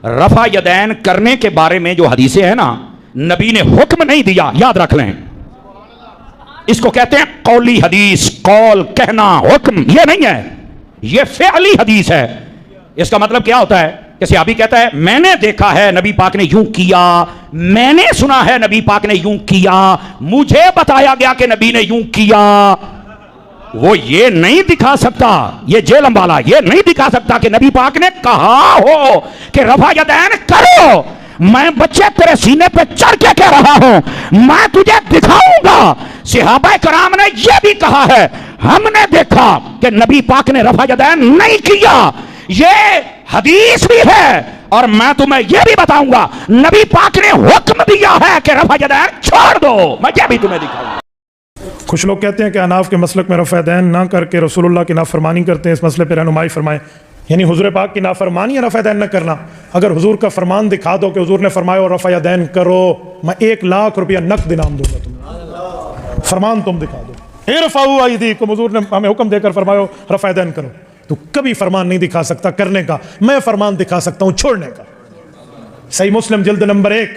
رفع یدین کرنے کے بارے میں جو حدیثیں ہیں نا، نبی نے حکم نہیں دیا، یاد رکھ لیں. اس کو کہتے ہیں قولی حدیث. قول کہنا، حکم یہ نہیں ہے، یہ فعلی حدیث ہے. اس کا مطلب کیا ہوتا ہے کہ صحابی کہتا ہے میں نے دیکھا ہے نبی پاک نے یوں کیا، میں نے سنا ہے نبی پاک نے یوں کیا، مجھے بتایا گیا کہ نبی نے یوں کیا. وہ یہ نہیں دکھا سکتا، یہ جیلم والا یہ نہیں دکھا سکتا کہ نبی پاک نے کہا ہو کہ رفع یدین کرو. میں بچے تیرے سینے پہ چڑھ کے کہہ رہا ہوں، میں تجھے دکھاؤں گا. صحابہ کرام نے یہ بھی کہا ہے ہم نے دیکھا کہ نبی پاک نے رفع یدین نہیں کیا، یہ حدیث بھی ہے. اور میں تمہیں یہ بھی بتاؤں گا نبی پاک نے حکم دیا ہے کہ رفع یدین چھوڑ دو، میں یہ بھی تمہیں دکھاؤں گا. کچھ لوگ کہتے ہیں کہ اناف کے مسلک میں رفع یدین نہ کر کے رسول اللہ کی نافرمانی کرتے ہیں، اس مسئلے پہ رہنمائی فرمائیں. یعنی حضور پاک کی نافرمانی یا رفع یدین نہ کرنا؟ اگر حضور کا فرمان دکھا دو کہ حضور نے فرمایا اور رفع یدین کرو، میں 1,00,000 روپیہ نقد انعام دوں گا تمہیں. فرمان تم دکھا دو، ارفعوا ایدیکم، حضور نے ہمیں حکم دے کر فرمایا رفع یدین کرو. تو کبھی فرمان نہیں دکھا سکتا کرنے کا، میں فرمان دکھا سکتا ہوں چھوڑنے کا. صحیح مسلم جلد نمبر 1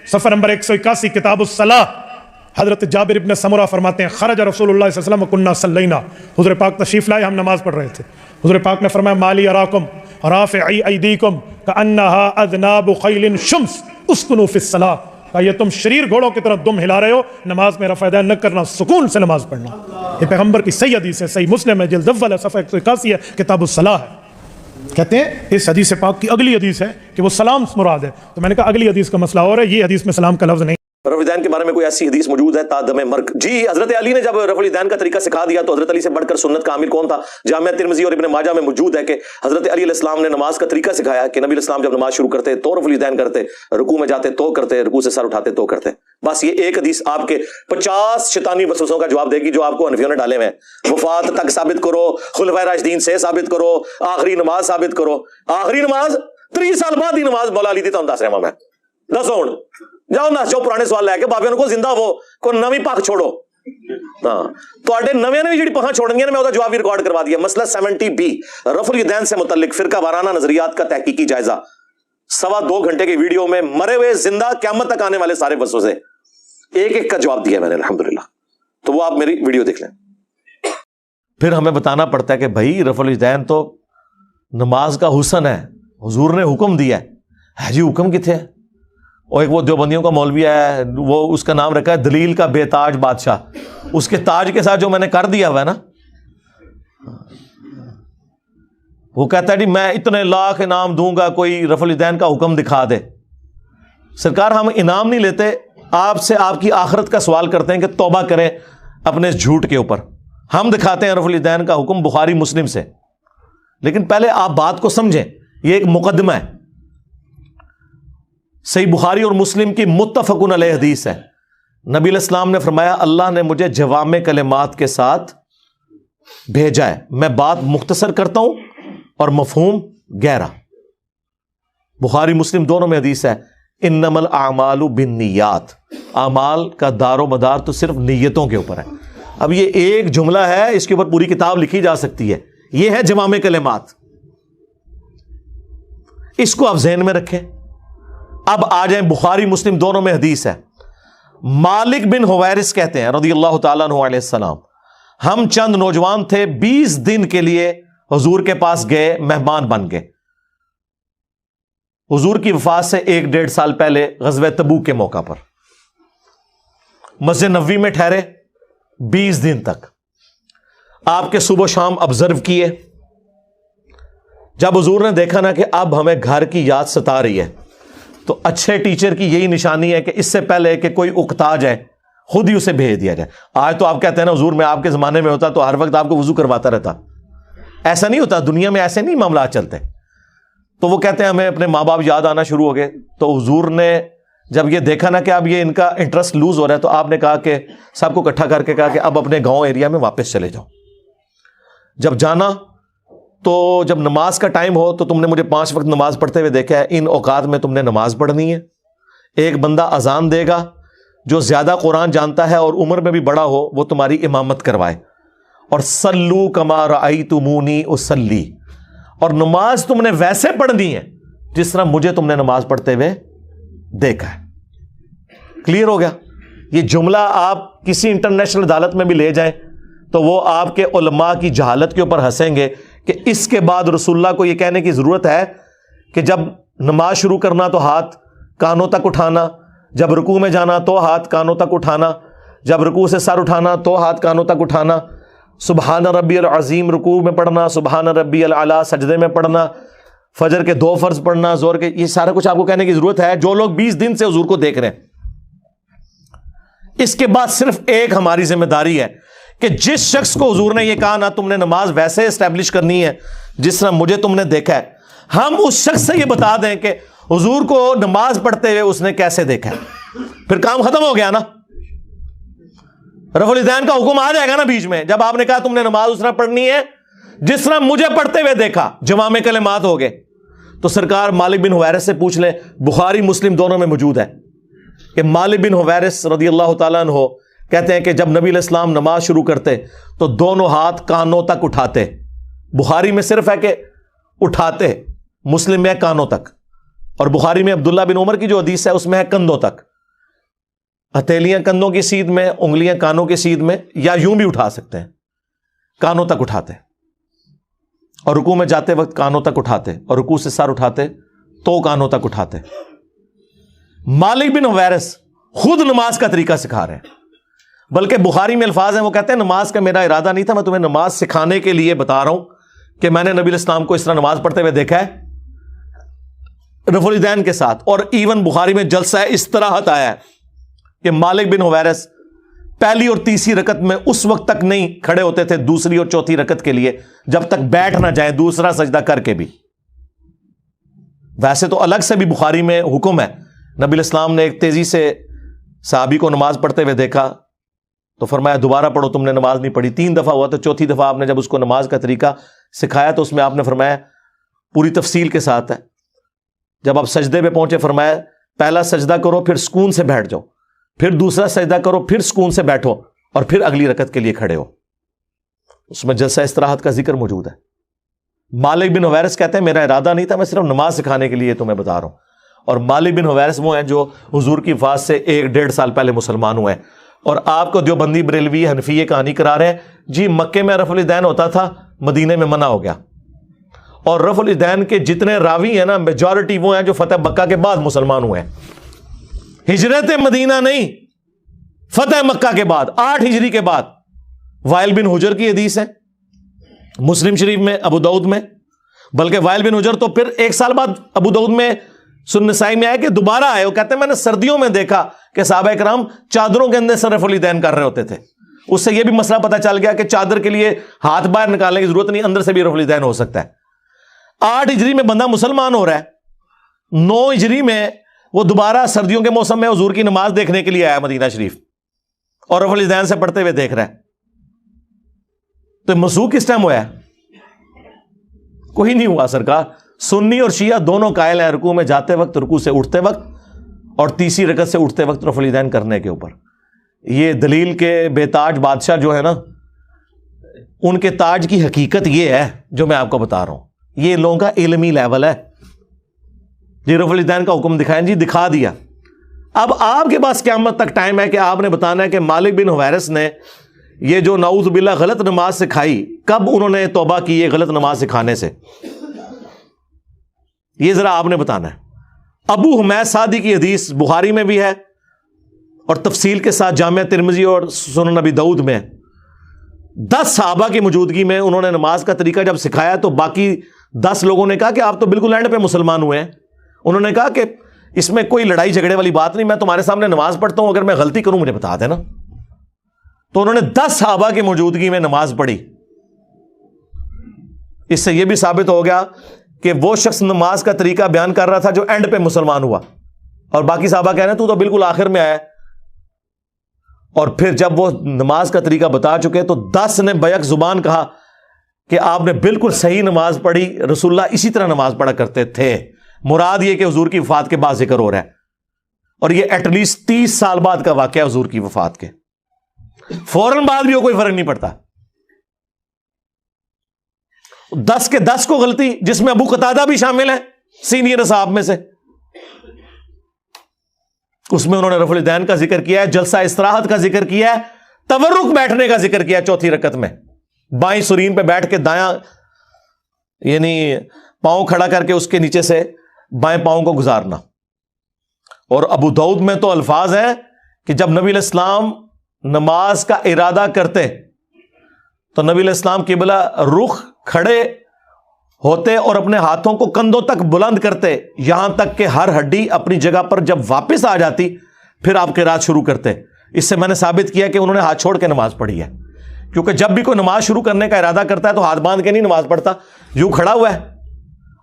صفحہ نمبر 181 کتاب الصلاۃ، حضرت جابر ابن سمرہ فرماتے ہیں خرج رسول اللہ صلی اللہ علیہ وسلم وکنا صلینا، حضور پاک تشریف لائے، ہم نماز پڑھ رہے تھے. حضور پاک نے فرمایا مالی اراکم رافعی ایدیکم کانہا اذناب خیل شمس اسکنوا فی الصلاۃ. یہ تم شریر گھوڑوں کی طرح دم ہلا رہے ہو، نماز میں رفع یدین نہ کرنا، سکون سے نماز پڑھنا. یہ پیغمبر کی صحیح حدیث ہے، صحیح مسلم ہے جلد اول صفحہ 181 ہے، کتاب الصلاۃ ہے. کہتے ہیں اس حدیث پاک کی اگلی حدیث ہے کہ وہ سلام مراد ہے. تو میں نے کہا اگلی حدیث کا مسئلہ اور ہے، یہ حدیث میں سلام کا لفظ نہیں. رفع الیدین کے بارے میں کوئی ایسی حدیث موجود ہے تا دم مرگ؟ جی، حضرت علی نے جب رفع الیدین کا طریقہ سکھا دیا تو حضرت علی سے بڑھ کر سنت کا عامل کون تھا؟ جامعہ ترمذی اور ابن ماجہ میں موجود ہے کہ حضرت علی علیہ السلام نے نماز کا طریقہ سکھایا کہ نبی علیہ السلام جب نماز شروع کرتے تو رفع الیدین کرتے، رکوع میں جاتے تو کرتے، رکوع سے سر اٹھاتے تو کرتے. بس یہ ایک حدیث آپ کے 50 شیطانی وسوسوں کا جواب دے گی جو آپ کو حنفیوں نے ڈالے ہوئے ہیں. وفات تک ثابت کرو، خلفائے راشدین سے ثابت کرو، آخری نماز ثابت کرو. آخری نماز 30 سال بعد ہی نماز مولا علی دی تو دس رہا میں دس ہوں جاؤ نہ جاؤ پرانے سوال لے کے بابے کو زندہ ہو کو نویں پاک چھوڑو. ہاں تو نویں نے بھی جڑی پاکاں چھوڑنگی میں وہ جواب بھی ریکارڈ کروا دیا. مسئلہ 70B رفع الیدین سے متعلق فرقہ وارانہ نظریات کا تحقیقی جائزہ، 2.25 گھنٹے کی ویڈیو میں مرے ہوئے زندہ قیامت تک آنے والے سارے وسوسے ایک ایک کا جواب دیا میں نے الحمدللہ. تو وہ آپ میری ویڈیو دیکھ لیں. پھر ہمیں بتانا پڑتا ہے کہ بھائی رفع الیدین تو نماز کا حسن ہے، حضور نے حکم دیا ہے. جی حکم کتنے ہے؟ اور ایک وہ دیوبندیوں کا مولوی ہے، وہ اس کا نام رکھا ہے دلیل کا بے تاج بادشاہ. اس کے تاج کے ساتھ جو میں نے کر دیا ہوا ہے نا، وہ کہتا ہے جی میں اتنے لاکھ انعام دوں گا کوئی رفع الیدین کا حکم دکھا دے. سرکار ہم انعام نہیں لیتے، آپ سے آپ کی آخرت کا سوال کرتے ہیں کہ توبہ کریں اپنے اس جھوٹ کے اوپر. ہم دکھاتے ہیں رفع الیدین کا حکم بخاری مسلم سے، لیکن پہلے آپ بات کو سمجھیں. یہ ایک مقدمہ ہے، صحیح بخاری اور مسلم کی متفقن علیہ حدیث ہے. نبی علیہ السلام نے فرمایا اللہ نے مجھے جوامع کلمات کے ساتھ بھیجا ہے، میں بات مختصر کرتا ہوں اور مفہوم گہرا. بخاری مسلم دونوں میں حدیث ہے انما الاعمال بالنیات، اعمال کا دار و مدار تو صرف نیتوں کے اوپر ہے. اب یہ ایک جملہ ہے، اس کے اوپر پوری کتاب لکھی جا سکتی ہے. یہ ہے جوامع کلمات، اس کو آپ ذہن میں رکھیں. اب آ جائیں بخاری مسلم دونوں میں حدیث ہے. مالک بن حویرث کہتے ہیں رضی اللہ تعالیٰ عنہ علیہ السلام، ہم چند نوجوان تھے 20 دن کے لیے حضور کے پاس گئے، مہمان بن گئے. حضور کی وفات سے 1.5 سال پہلے غزوہ تبوک کے موقع پر مسجد نبوی میں ٹھہرے 20 دن تک. آپ کے صبح و شام آبزرو کیے. جب حضور نے دیکھا نا کہ اب ہمیں گھر کی یاد ستا رہی ہے، تو اچھے ٹیچر کی یہی نشانی ہے کہ اس سے پہلے کہ کوئی اکتا جائے خود ہی اسے بھیج دیا جائے. آج تو آپ کہتے ہیں نا حضور میں آپ کے زمانے میں ہوتا تو ہر وقت آپ کو وضو کرواتا رہتا. ایسا نہیں ہوتا، دنیا میں ایسے نہیں معاملات چلتے. تو وہ کہتے ہیں ہمیں اپنے ماں باپ یاد آنا شروع ہو گئے. تو حضور نے جب یہ دیکھا نا کہ اب یہ ان کا انٹرسٹ لوز ہو رہا ہے، تو آپ نے کہا کہ سب کو اکٹھا کر کے کہا کہ اب اپنے گاؤں ایریا میں واپس چلے جاؤ. جب جانا تو جب نماز کا ٹائم ہو تو تم نے مجھے 5 وقت نماز پڑھتے ہوئے دیکھا ہے، ان اوقات میں تم نے نماز پڑھنی ہے. ایک بندہ اذان دے گا جو زیادہ قرآن جانتا ہے اور عمر میں بھی بڑا ہو، وہ تمہاری امامت کروائے. اور صلو کما رأیتمونی اصلی، اور نماز تم نے ویسے پڑھنی ہے जिस तरह मुझे तुमने नमाज पढ़ते हुए देखा है। क्लियर हो गया? ये जुमला आप किसी इंटरनेशनल अदालत में भी ले जाएं तो वो आपके उलमा की जहालत के ऊपर हंसेंगे कि इसके बाद रसूलुल्लाह को ये कहने की जरूरत है कि जब नमाज शुरू करना तो हाथ कानों तक उठाना, जब रुकू में जाना तो हाथ कानों तक उठाना, जब रुकू से सर उठाना तो हाथ कानों तक उठाना, सुबहान रब्बियल अज़ीम रुकू में पढ़ना, सुबहान रब्बियल आला सजदे में पढ़ना, फजर के 2 फर्ज पढ़ना, जोर के, ये सारा कुछ आपको कहने की जरूरत है जो लोग 20 दिन से हुजूर को देख रहे हैं। इसके बाद सिर्फ एक हमारी जिम्मेदारी है कि जिस शख्स को हुजूर ने यह कहा ना तुमने नमाज वैसे एस्टेब्लिश करनी है जिस तरह मुझे तुमने देखा है, हम उस शख्स से यह बता दें कि हुजूर को नमाज पढ़ते हुए उसने कैसे देखा है, फिर काम खत्म हो गया ना। रफ़ुल यदैन का हुक्म आ जाएगा ना बीच में, जब आपने कहा तुमने नमाज उस तरह पढ़नी है जिस तरह मुझे पढ़ते हुए देखा, जवामे कलिमात हो गए। तो सरकार मालिक बिन हुवैरिस से पूछ ले, बुखारी मुस्लिम दोनों में मौजूद है कि मालिक बिन हुवैरिस रज़ियल्लाहु ताला अन्हु कहते हैं कि जब नबी अलैहिस्सलाम नमाज शुरू करते तो दोनों हाथ कानों तक उठाते। बुखारी में सिर्फ है कि उठाते, मुस्लिम में है कानों तक, और बुखारी में अब्दुल्ला बिन उमर की जो हदीस है उसमें है कंधों तक। हथेलियां कंधों की सीध में, उंगलियां कानों की सीध में, या यूं भी उठा सकते हैं, कानों तक उठाते। और रुकू में जाते वक्त कानों तक उठाते, और रुकू से सर उठाते तो कानों तक उठाते। मालिक बिन हुवैरिस खुद नमाज का तरीका सिखा रहे हैं, बल्कि बुखारी में अल्फाज हैं, वो कहते हैं नमाज का मेरा इरादा नहीं था, मैं तुम्हें नमाज सिखाने के लिए बता रहा हूं कि मैंने नबी इस्लाम को इस तरह नमाज पढ़ते हुए देखा है रफ़ुल यदैन के साथ। और इवन बुखारी में जलसा इस तरह आया है कि मालिक बिन हुवैरिस पहली और तीसरी रकत में उस वक्त तक नहीं खड़े होते थे दूसरी और चौथी रकत के लिए जब तक बैठ ना जाए दूसरा सजदा करके भी। वैसे तो अलग से भी बुखारी में हुक्म है, नबी इस्लाम ने एक तेजी से साहबी को नमाज पढ़ते हुए देखा तो फरमाया दोबारा पढ़ो, तुमने नमाज नहीं पढ़ी। 3 दफा हुआ तो चौथी दफा आपने जब उसको नमाज का तरीका सिखाया तो उसमें आपने फरमाया, पूरी तफसील के साथ है, जब आप सजदे पे पहुंचे फरमाया पहला सजदा करो फिर सुकून से बैठ जाओ, फिर दूसरा सजदा करो फिर सुकून से बैठो, और फिर अगली रकत के लिए खड़े हो। उसमें जलसा इस्तराहत का जिक्र मौजूद है। मालिक बिन हुवैरिस कहते हैं मेरा इरादा नहीं था, मैं सिर्फ नमाज सिखाने के लिए तुम्हें बता रहा हूं। और मालिक बिन हुवैरिस वो हैं जो हुजूर की वफात से 1-1.5 साल पहले मुसलमान हुए हैं। और आपको देवबंदी बरेलवी हनफी ये कहानी करा रहे हैं जी, मक्के में रफ़ुल यदैन होता था, मदीने में मना हो गया। और रफ़ुल यदैन के जितने रावी हैं ना, मेजॉरिटी वो हैं जो फतेह मक्का के बाद मुसलमान हुए हैं। हिजरत मदीना नहीं, फतेह मक्का के बाद 8 हिजरी के बाद। वाइल बिन हुजर की हदीस है मुस्लिम शरीफ में, अबू दाऊद में, बल्कि वाइल बिन हुजर तो फिर 1 साल बाद अबू दाऊद में, सुन्न नसाई में आया कि दोबारा आए। वो कहते हैं मैंने सर्दियों में देखा कि सहाबा इकराम चादरों के अंदर से रफ़ुल यदैन कर रहे होते थे। उससे यह भी मसला पता चल गया कि चादर के लिए हाथ बाहर निकालने की जरूरत नहीं, अंदर से भी रफ़ुल यदैन हो सकता है। 8 हिजरी में बंदा मुसलमान हो रहा है, 9 हिजरी में वो दोबारा सर्दियों के मौसम में हुजूर की नमाज देखने के लिए आया मदीना शरीफ, और रफ़ुल यदैन से पढ़ते हुए देख रहा है। तो मंसूख किस टाइम हुआ है? कोई नहीं हुआ सरकार। सुन्नी और शिया दोनों कायल हैं रुकू में जाते वक्त, रुकू से उठते वक्त, और तीसरी रकत से उठते वक्त रफ़ुल यदैन करने के ऊपर। ये दलील के बेताज बादशाह जो है ना, उनके ताज की हकीकत ये है जो मैं आपको बता रहा हूं। ये लोगों का इल्मी लेवल है जी। रफ़ुल यदैन का हुक्म दिखाएं जी, दिखा दिया। अब आपके पास क़यामत तक टाइम है कि आपने बताना है कि मालिक बिन हुवैरिस ने ये जो नाऊज़ बिल्लाह गलत नमाज सिखाई, कब उन्होंने तौबा की ये गलत नमाज सिखाने से, ये जरा आपने बताना है। अबू हुमैद सादी की हदीस बुखारी में भी है और तफसील के साथ जामिया तिरमिज़ी और सुनन नबी दाऊद में। 10 सहाबा की मौजूदगी में उन्होंने नमाज का तरीका जब सिखाया तो बाकी 10 लोगों ने कहा कि आप तो बिल्कुल एंड पे मुसलमान हुए हैं। उन्होंने कहा कि इसमें कोई लड़ाई झगड़े वाली बात नहीं, मैं तुम्हारे सामने नमाज पढ़ता हूं, अगर मैं गलती करूं मुझे बता देना। तो उन्होंने 10 सहाबा की मौजूदगी में नमाज पढ़ी। इससे यह भी साबित हो गया कि वो शख्स नमाज का तरीका बयान कर रहा था जो एंड पे मुसलमान हुआ, और बाकी साहबा कह रहे हैं तू तो बिल्कुल आखिर में आया। और फिर जब वो नमाज का तरीका बता चुके तो 10 ने बैक जुबान कहा कि आपने बिल्कुल सही नमाज पढ़ी, रसूलुल्लाह इसी तरह नमाज पढ़ा करते थे। मुराद ये कि हुजूर की वफात के बाद जिक्र हो रहा है, और ये एटलीस्ट 30 साल बाद का वाकया हुजूर की वफात के। फौरन बाद भी हो कोई फर्क नहीं पड़ता। 10 के 10 को गलती, जिसमें अबू कतादा भी शामिल है, सीनियर साहब में से। उसमें उन्होंने रफ़ुल यदैन का जिक्र किया है, जलसा इस्तराहत का जिक्र किया है, तवर्रुक बैठने का जिक्र किया है। चौथी रकत में बाईं सुरीन पे बैठ के दायां यानी पांव खड़ा करके उसके नीचे से बाएं पांव को गुजारना। और अबू दाऊद में तो अल्फाज है कि जब नबी अलैहिस्सलाम नमाज का इरादा करते तो नबी अलैहिस्सलाम किबला रुख खड़े होते और अपने हाथों को कंधों तक बुलंद करते, यहां तक कि हर हड्डी अपनी जगह पर जब वापस आ जाती फिर आप क़िरात शुरू करते। इससे मैंने साबित किया कि उन्होंने हाथ छोड़ के नमाज पढ़ी है, क्योंकि जब भी कोई नमाज शुरू करने का इरादा करता है तो हाथ बांध के नहीं नमाज पढ़ता, यूं खड़ा हुआ है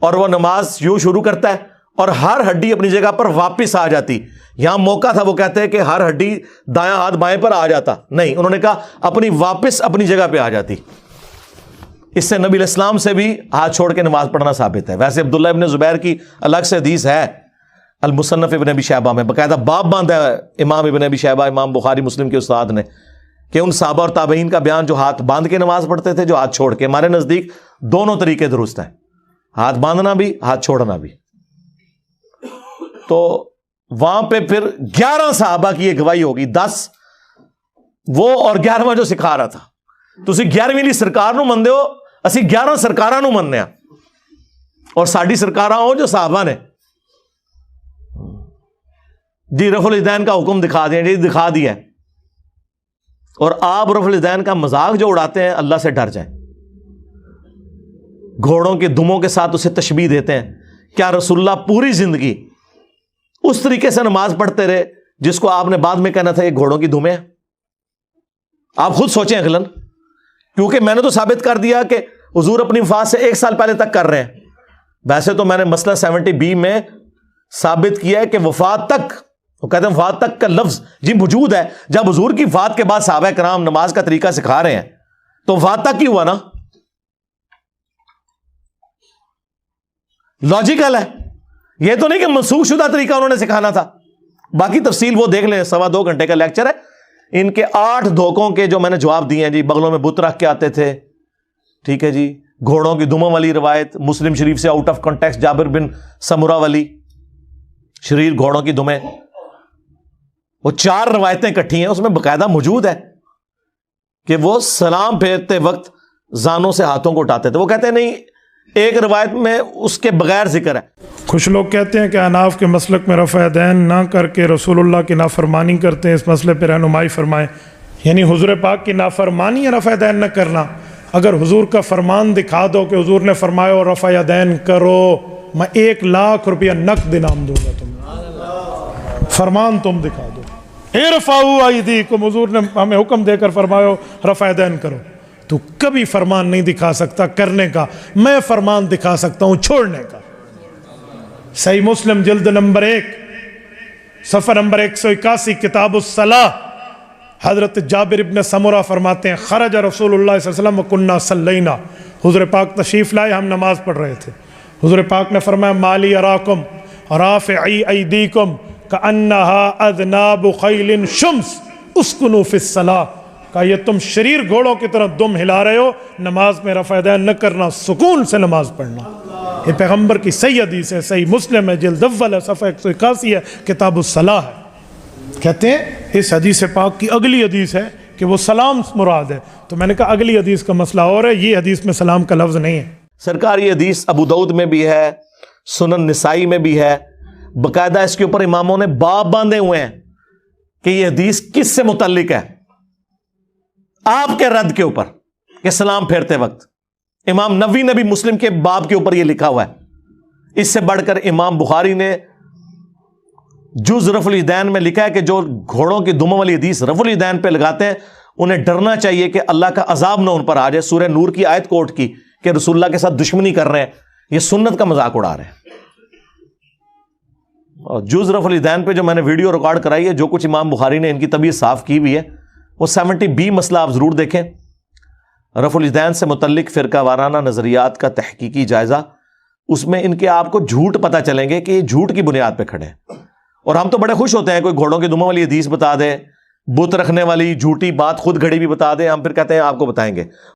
और वह नमाज यूं शुरू करता है और हर हड्डी अपनी जगह पर वापस आ जाती। यहां मौका था वो कहते हैं कि हर हड्डी दायां हाथ बाएं पर आ जाता, नहीं, उन्होंने कहा अपनी वापस अपनी जगह पे आ जाती। इससे नबी अलैहिस्सलाम से भी हाथ छोड़ के नमाज पढ़ना साबित है। वैसे अब्दुल्ला इब्न जुबैर की अलग से हदीस है अल मुसन्नफ इब्न अबी शैबा में, बाकायदा बाब बांधा है इमाम इब्न अबी शैबा, इमाम बुखारी मुस्लिम के उस्ताद ने, कि उन सहाबा और ताबईन का बयान जो हाथ बांध के नमाज पढ़ते थे, जो हाथ छोड़ के। हमारे नजदीक दोनों तरीके दुरुस्त हैं, हाथ बांधना भी हाथ छोड़ना भी। तो वहां पे फिर 11 सहाबा की गवाही होगी, 10 वो और 11वां जो सिखा रहा था। तुसी 11वीं ली सरकार नूं मनदे हो, असी 11 सरकारां नूं मनने आ, और साडी सरकारां हो जो सहाबा ने जी रफ़ुल यदैन का हुक्म दिखा दिया जी, दिखा दिया। और आप रफ़ुल यदैन का मजाक जो उड़ाते हैं, अल्लाह से डर जाएं। घोड़ों के दुमों के साथ उसे तशबीह देते हैं। क्या रसूलुल्लाह पूरी जिंदगी उस तरीके से नमाज पढ़ते रहे जिसको आपने बाद में कहना था ये घोड़ों की दुमें हैं? आप खुद सोचें अगलन, क्योंकि मैंने तो साबित कर दिया कि हुजूर अपनी वफात से 1 साल पहले तक कर रहे हैं। वैसे तो मैंने मसला 70B में साबित किया है कि वफात तक, वो कहते हैं वफात तक का लफ्ज जी मौजूद है। जब हुजूर की वफात के बाद सहाबा कराम नमाज का तरीका सिखा रहे हैं तो वफात तक ही हुआ ना, लॉजिकल है। यह तो नहीं कि मनसूख शुदा तरीका उन्होंने सिखाना था। बाकी तफसील वो देख लें, 2.25 घंटे का लेक्चर है। इनके 8 धोखों के जो मैंने जवाब दिए हैं जी, बगलों में बुत रख के आते थे, ठीक है जी, घोड़ों की दुमों वाली रवायत मुस्लिम शरीफ से आउट ऑफ कॉन्टेक्स्ट, जाबिर बिन समुरा वाली शरीर घोड़ों की दुमें, वो 4 रवायतें इकट्ठी हैं, उसमें बकायदा मौजूद है कि वो सलाम फेरते वक्त जानों से हाथों को उठाते थे। वो कहते हैं नहीं, एक रवायत में उसके बगैर जिक्र है। कुछ लोग कहते हैं कि अनाफ के मसलक में रफ़ा यदैन ना करके रसूलुल्लाह की नाफरमानी करते हैं, इस मसले पर रहनुमाई फरमाएं। यानी हुजूर पाक की नाफरमानी या रफ़ा यदैन न करना। अगर हुजूर का फरमान दिखा दो कि हुजूर ने फरमाया और रफ़ा यदैन करो, मैं 1 लाख रुपया नकद इनाम दूंगा तुम्हें। फरमान तुम दिखा दो, इरफ़ाऊ अयदीकुम, हुजूर ने हमें हुक्म देकर फरमाया रफ़ा यदैन करो। तू कभी फरमान नहीं दिखा सकता करने का, मैं फरमान दिखा सकता हूं छोड़ने का। सही मुस्लिम जिल्द नंबर 1 सफ़र नंबर 181 किताबुस्सलाह, हजरत जाबिर इब्न समुरा फरमाते हैं खरज रसूलुल्लाह सल्लल्लाहु अलैहि वसल्लम व कुन्ना सल्लैना, हुजूर पाक तशरीफ लाए, हम नमाज पढ़ रहे थे। हुजूर पाक ने फरमाया माली अराकुम राफ़िई अयदीकुम कअन्नहा अज़नाबु खैलिन शुम्स उस्कुनु फिस्सलाह, कहा ये तुम शरीर घोड़ों की तरह दुम हिला रहे हो, नमाज में रफ़ा यदैन न करना, सुकून से नमाज पढ़ना। ये पैगम्बर की सही हदीस है, सही मुस्लिम है, जिल्द अव्वल है, सफ़ा 181 है, किताबुस्सलाह है। कहते हैं इस हदीस पाक की अगली हदीस है कि वो सलाम मुराद है। तो मैंने कहा अगली हदीस का मसला और है, ये हदीस में सलाम का लफ्ज़ नहीं है। सरकार ये हदीस अबू दाऊद में भी है, सुनन निसाई में भी है, बाकायदा इसके ऊपर इमामों ने बाब बांधे हुए हैं कि ये हदीस किससे मुतल्लिक है, आपके रद्द के ऊपर कि सलाम फेरते वक्त। इमाम नबी ने भी मुस्लिम के बाब के ऊपर यह लिखा हुआ है। इससे बढ़कर इमाम बुखारी ने जुज रफ़ुल यदैन में लिखा है कि जो घोड़ों की दुमों वाली हदीस रफ़ुल यदैन पे लगाते हैं उन्हें डरना चाहिए कि अल्लाह का अजाब न उन पर आ जाए। सूरह नूर की आयत कोट की कि रसूलुल्लाह के साथ दुश्मनी कर रहे हैं, ये सुन्नत का मजाक उड़ा रहे हैं। और जुज रफ़ुल यदैन पे जो मैंने वीडियो रिकॉर्ड कराई है, जो कुछ इमाम बुखारी ने इनकी तबीयत साफ की हुई है, वो 70B मसला आप ज़रूर देखें। रफ़ुल यदैन से मुतल्लिक फ़िरका वाराना नज़रियात का तहकीकी जायज़ा, उसमें इनके आपको झूठ पता चलेंगे कि ये झूठ की बुनियाद पे खड़े हैं। और हम तो बड़े खुश होते हैं कोई घोड़ों की दुमों वाली हदीस बता दे, बुत रखने वाली झूठी बात खुद घड़ी भी बता दे, हम फिर कहते हैं आपको बताएंगे।